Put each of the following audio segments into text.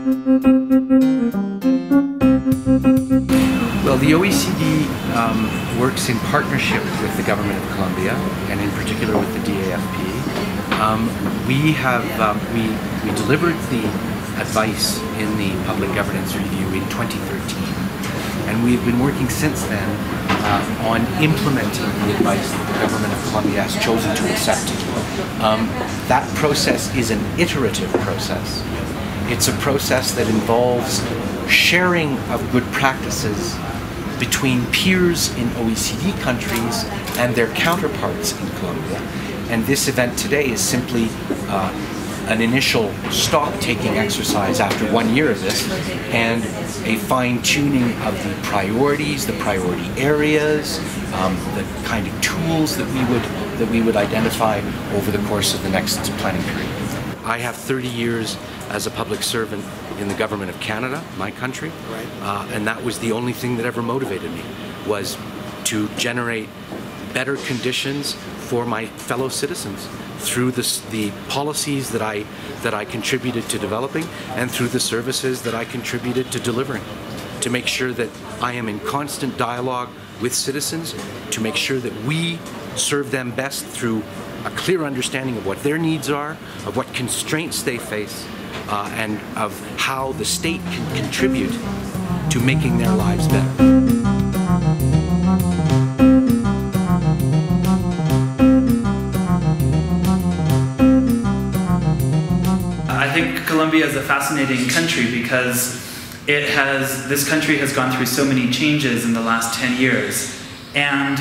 Well, the OECD works in partnership with the Government of Colombia, and in particular with the DAFP. We delivered the advice in the Public Governance Review in 2013, and we've been working since then on implementing the advice that the Government of Colombia has chosen to accept. That process is an iterative process. It's a process that involves sharing of good practices between peers in OECD countries and their counterparts in Colombia. And this event today is simply an initial stock-taking exercise after 1 year of this, and a fine-tuning of the priorities, the priority areas, the kind of tools that we would identify over the course of the next planning period. I have 30 years as a public servant in the Government of Canada, my country, and that was the only thing that ever motivated me, was to generate better conditions for my fellow citizens through the policies that I contributed to developing, and through the services that I contributed to delivering, to make sure that I am in constant dialogue with citizens, to make sure that we serve them best through a clear understanding of what their needs are, of what constraints they face, and of how the state can contribute to making their lives better. I think Colombia is a fascinating country because this country has gone through so many changes in the last 10 years, and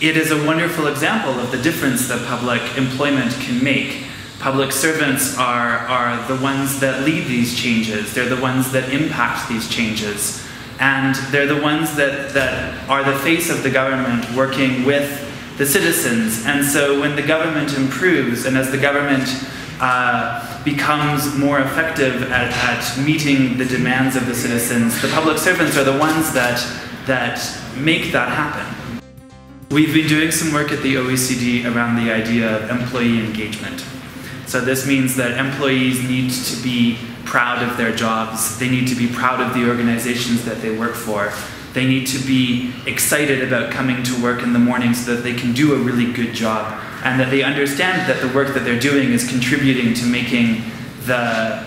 it is a wonderful example of the difference that public employment can make. Public servants are the ones that lead these changes. They're the ones that impact these changes. And they're the ones that are the face of the government working with the citizens. And so when the government improves, and as the government becomes more effective at meeting the demands of the citizens, the public servants are the ones that make that happen. We've been doing some work at the OECD around the idea of employee engagement. So this means that employees need to be proud of their jobs. They need to be proud of the organizations that they work for. They need to be excited about coming to work in the morning so that they can do a really good job, and that they understand that the work that they're doing is contributing to making the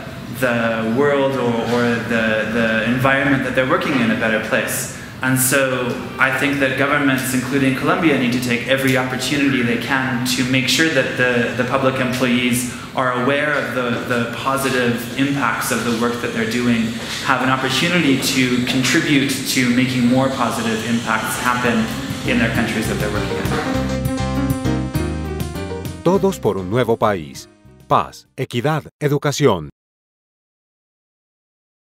world or the environment that they're working in a better place. And so I think that governments, including Colombia, need to take every opportunity they can to make sure that the public employees are aware of the positive impacts of the work that they're doing, have an opportunity to contribute to making more positive impacts happen in their countries that they're working in. Todos por un nuevo país. Paz, equidad, educación.